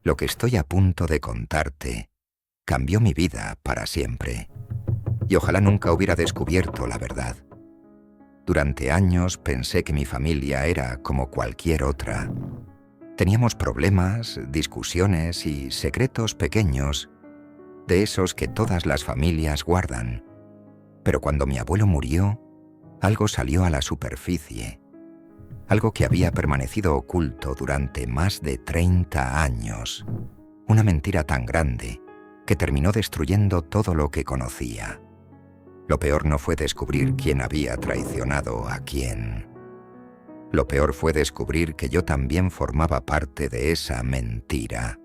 Lo que estoy a punto de contarte cambió mi vida para siempre. Y ojalá nunca hubiera descubierto la verdad. Durante años pensé que mi familia era como cualquier otra. Teníamos problemas, discusiones y secretos pequeños, de esos que todas las familias guardan. Pero cuando mi abuelo murió, algo salió a la superficie. Algo que había permanecido oculto durante más de 30 años. Una mentira tan grande que terminó destruyendo todo lo que conocía. Lo peor no fue descubrir quién había traicionado a quién. Lo peor fue descubrir que yo también formaba parte de esa mentira.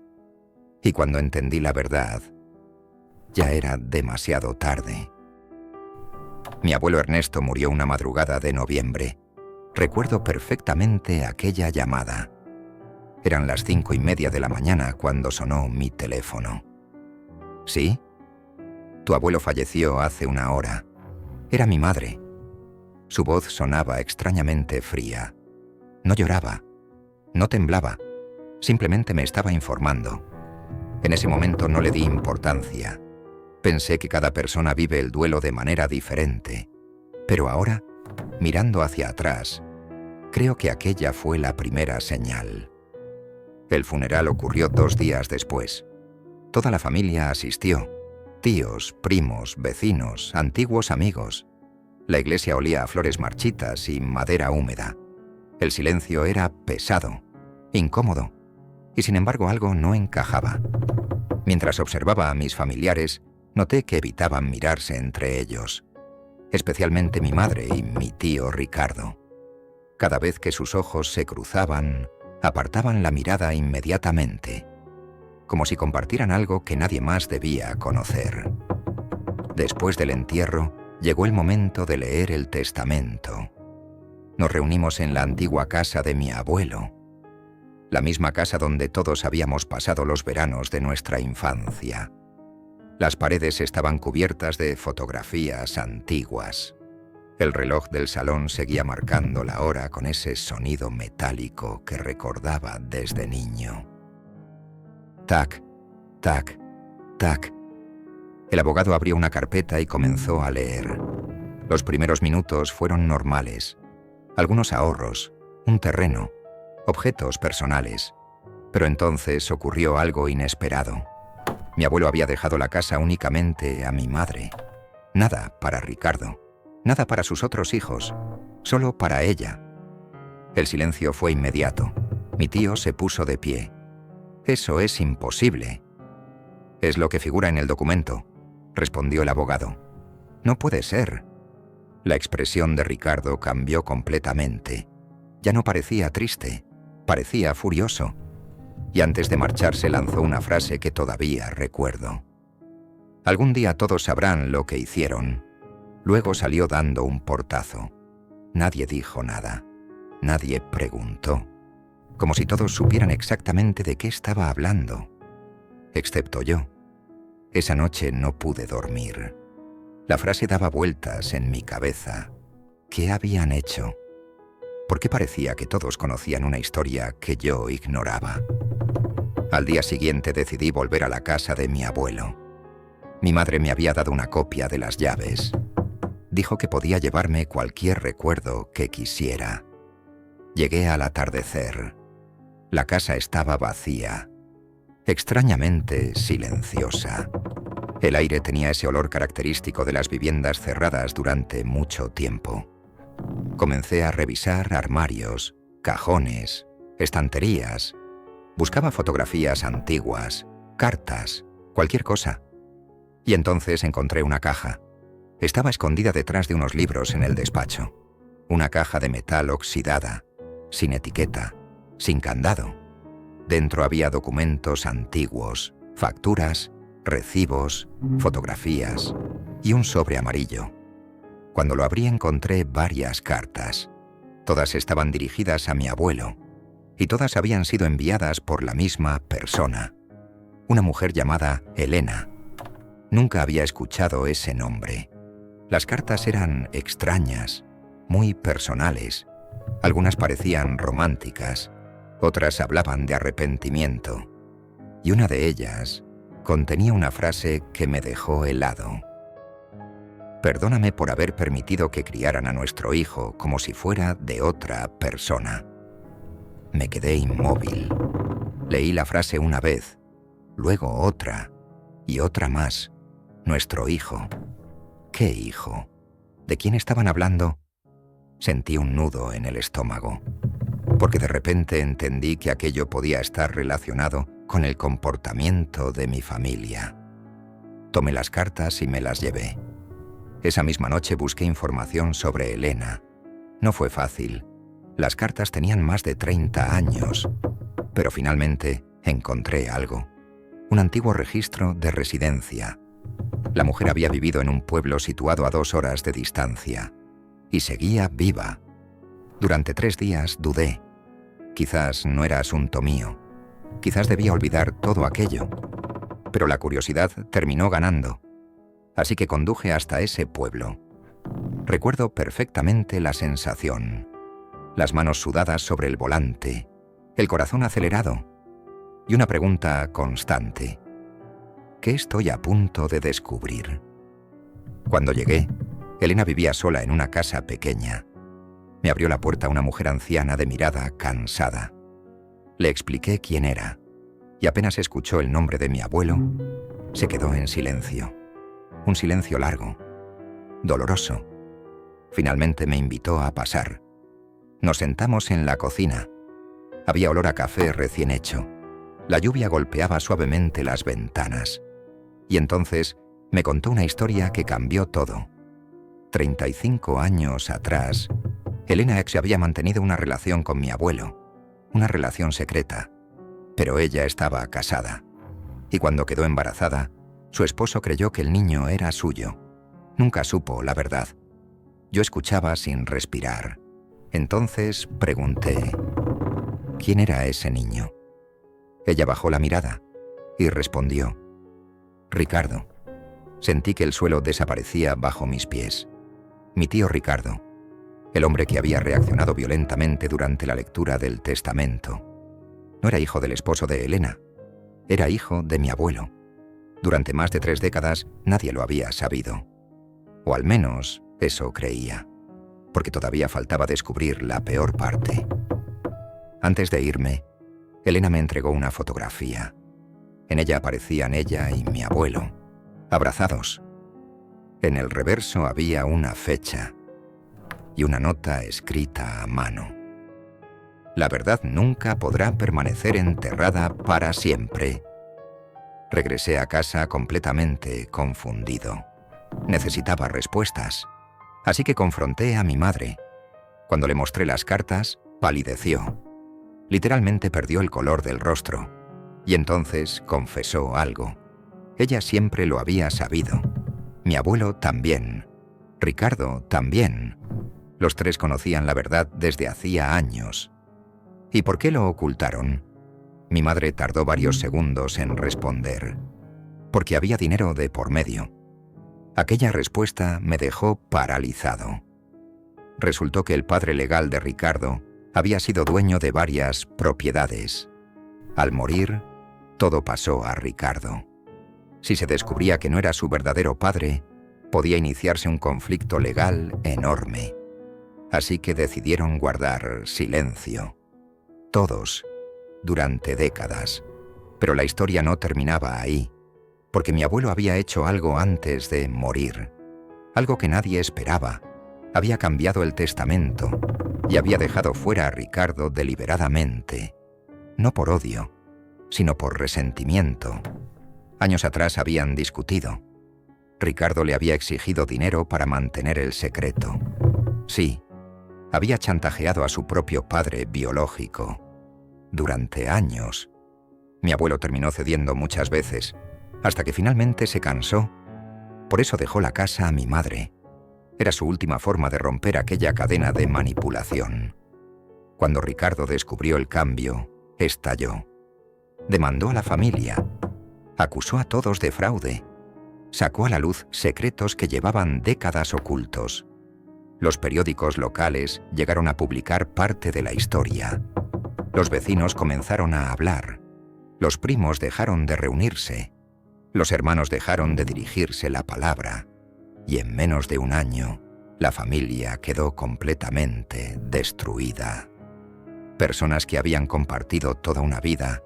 Y cuando entendí la verdad, ya era demasiado tarde. Mi abuelo Ernesto murió una madrugada de noviembre. Recuerdo perfectamente aquella llamada. Eran las 5:30 de la mañana cuando sonó mi teléfono. ¿Sí? Tu abuelo falleció hace una hora. Era mi madre. Su voz sonaba extrañamente fría. No lloraba, no temblaba, simplemente me estaba informando. En ese momento no le di importancia. Pensé que cada persona vive el duelo de manera diferente. Pero ahora, mirando hacia atrás, creo que aquella fue la primera señal. El funeral ocurrió 2 días después. Toda la familia asistió. Tíos, primos, vecinos, antiguos amigos. La iglesia olía a flores marchitas y madera húmeda. El silencio era pesado, incómodo, y sin embargo algo no encajaba. Mientras observaba a mis familiares, noté que evitaban mirarse entre ellos, especialmente mi madre y mi tío Ricardo. Cada vez que sus ojos se cruzaban, apartaban la mirada inmediatamente, como si compartieran algo que nadie más debía conocer. Después del entierro, llegó el momento de leer el testamento. Nos reunimos en la antigua casa de mi abuelo, la misma casa donde todos habíamos pasado los veranos de nuestra infancia. Las paredes estaban cubiertas de fotografías antiguas. El reloj del salón seguía marcando la hora con ese sonido metálico que recordaba desde niño. Tac, tac, tac. El abogado abrió una carpeta y comenzó a leer. Los primeros minutos fueron normales. Algunos ahorros, un terreno, objetos personales. Pero entonces ocurrió algo inesperado. Mi abuelo había dejado la casa únicamente a mi madre. Nada para Ricardo, nada para sus otros hijos, solo para ella. El silencio fue inmediato. Mi tío se puso de pie. «Eso es imposible». «Es lo que figura en el documento», respondió el abogado. «No puede ser». La expresión de Ricardo cambió completamente. Ya no parecía triste, parecía furioso. Y antes de marcharse lanzó una frase que todavía recuerdo. «Algún día todos sabrán lo que hicieron». Luego salió dando un portazo. Nadie dijo nada. Nadie preguntó. Como si todos supieran exactamente de qué estaba hablando. Excepto yo. Esa noche no pude dormir. La frase daba vueltas en mi cabeza. ¿Qué habían hecho? ¿Por qué parecía que todos conocían una historia que yo ignoraba? Al día siguiente decidí volver a la casa de mi abuelo. Mi madre me había dado una copia de las llaves. Dijo que podía llevarme cualquier recuerdo que quisiera. Llegué al atardecer. La casa estaba vacía, extrañamente silenciosa. El aire tenía ese olor característico de las viviendas cerradas durante mucho tiempo. Comencé a revisar armarios, cajones, estanterías. Buscaba fotografías antiguas, cartas, cualquier cosa. Y entonces encontré una caja. Estaba escondida detrás de unos libros en el despacho. Una caja de metal oxidada, sin etiqueta, sin candado. Dentro había documentos antiguos, facturas, recibos, fotografías y un sobre amarillo. Cuando lo abrí encontré varias cartas. Todas estaban dirigidas a mi abuelo y todas habían sido enviadas por la misma persona. Una mujer llamada Elena. Nunca había escuchado ese nombre. Las cartas eran extrañas, muy personales. Algunas parecían románticas, otras hablaban de arrepentimiento. y una de ellas contenía una frase que me dejó helado. Perdóname por haber permitido que criaran a nuestro hijo como si fuera de otra persona. Me quedé inmóvil. Leí la frase una vez, luego otra y otra más. Nuestro hijo. ¿Qué hijo? ¿De quién estaban hablando? Sentí un nudo en el estómago, porque de repente entendí que aquello podía estar relacionado con el comportamiento de mi familia. Tomé las cartas y me las llevé. Esa misma noche busqué información sobre Elena. No fue fácil. Las cartas tenían más de 30 años, pero finalmente encontré algo. Un antiguo registro de residencia. La mujer había vivido en un pueblo situado a 2 horas de distancia y seguía viva. Durante 3 días dudé. Quizás no era asunto mío. Quizás debía olvidar todo aquello. Pero la curiosidad terminó ganando. Así que conduje hasta ese pueblo. Recuerdo perfectamente la sensación. Las manos sudadas sobre el volante, el corazón acelerado y una pregunta constante. ¿Qué estoy a punto de descubrir? Cuando llegué, Elena vivía sola en una casa pequeña. Me abrió la puerta una mujer anciana de mirada cansada. Le expliqué quién era, y apenas escuchó el nombre de mi abuelo, se quedó en silencio. Un silencio largo, doloroso. Finalmente me invitó a pasar. Nos sentamos en la cocina. Había olor a café recién hecho. La lluvia golpeaba suavemente las ventanas. Y entonces me contó una historia que cambió todo. 35 años atrás, Elena se había mantenido una relación con mi abuelo, una relación secreta, pero ella estaba casada. Y cuando quedó embarazada, su esposo creyó que el niño era suyo. Nunca supo la verdad. Yo escuchaba sin respirar. Entonces pregunté, ¿quién era ese niño? Ella bajó la mirada y respondió, Ricardo. Sentí que el suelo desaparecía bajo mis pies. Mi tío Ricardo, el hombre que había reaccionado violentamente durante la lectura del testamento. No era hijo del esposo de Elena, era hijo de mi abuelo. Durante más de 3 décadas nadie lo había sabido. O al menos eso creía, porque todavía faltaba descubrir la peor parte. Antes de irme, Elena me entregó una fotografía. En ella aparecían ella y mi abuelo, abrazados. En el reverso había una fecha y una nota escrita a mano. La verdad nunca podrá permanecer enterrada para siempre. Regresé a casa completamente confundido. Necesitaba respuestas, así que confronté a mi madre. Cuando le mostré las cartas, palideció. Literalmente perdió el color del rostro, y entonces confesó algo. Ella siempre lo había sabido. Mi abuelo también. Ricardo también. Los 3 conocían la verdad desde hacía años. ¿Y por qué lo ocultaron? Mi madre tardó varios segundos en responder. Porque había dinero de por medio. Aquella respuesta me dejó paralizado. Resultó que el padre legal de Ricardo había sido dueño de varias propiedades. Al morir, todo pasó a Ricardo. Si se descubría que no era su verdadero padre, podía iniciarse un conflicto legal enorme. Así que decidieron guardar silencio. Todos, durante décadas. Pero la historia no terminaba ahí, porque mi abuelo había hecho algo antes de morir. Algo que nadie esperaba. Había cambiado el testamento y había dejado fuera a Ricardo deliberadamente. No por odio, sino por resentimiento. Años atrás habían discutido. Ricardo le había exigido dinero para mantener el secreto. Sí, había chantajeado a su propio padre biológico. Durante años. Mi abuelo terminó cediendo muchas veces, hasta que finalmente se cansó. Por eso dejó la casa a mi madre. Era su última forma de romper aquella cadena de manipulación. Cuando Ricardo descubrió el cambio, estalló. Demandó a la familia. Acusó a todos de fraude. Sacó a la luz secretos que llevaban décadas ocultos. Los periódicos locales llegaron a publicar parte de la historia. Los vecinos comenzaron a hablar. Los primos dejaron de reunirse, los hermanos dejaron de dirigirse la palabra, y en menos de un año, la familia quedó completamente destruida. Personas que habían compartido toda una vida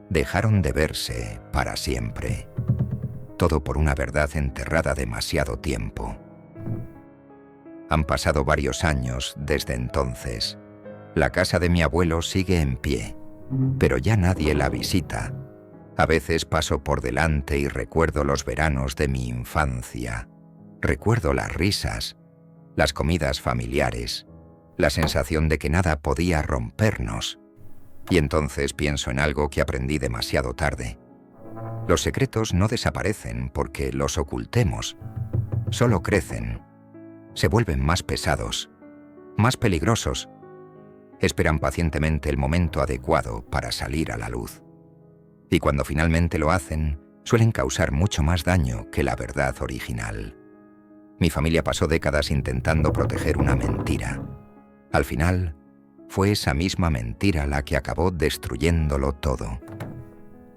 dejaron de verse para siempre. Todo por una verdad enterrada demasiado tiempo. Han pasado varios años desde entonces. La casa de mi abuelo sigue en pie, pero ya nadie la visita. A veces paso por delante y recuerdo los veranos de mi infancia. Recuerdo las risas, las comidas familiares, la sensación de que nada podía rompernos. Y entonces pienso en algo que aprendí demasiado tarde. Los secretos no desaparecen porque los ocultemos, solo crecen, se vuelven más pesados, más peligrosos. Esperan pacientemente el momento adecuado para salir a la luz. Y cuando finalmente lo hacen, suelen causar mucho más daño que la verdad original. Mi familia pasó décadas intentando proteger una mentira. Al final, fue esa misma mentira la que acabó destruyéndolo todo.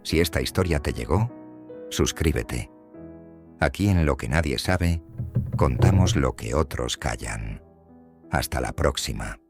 Si esta historia te llegó, suscríbete. Aquí en Lo que nadie sabe, contamos lo que otros callan. Hasta la próxima.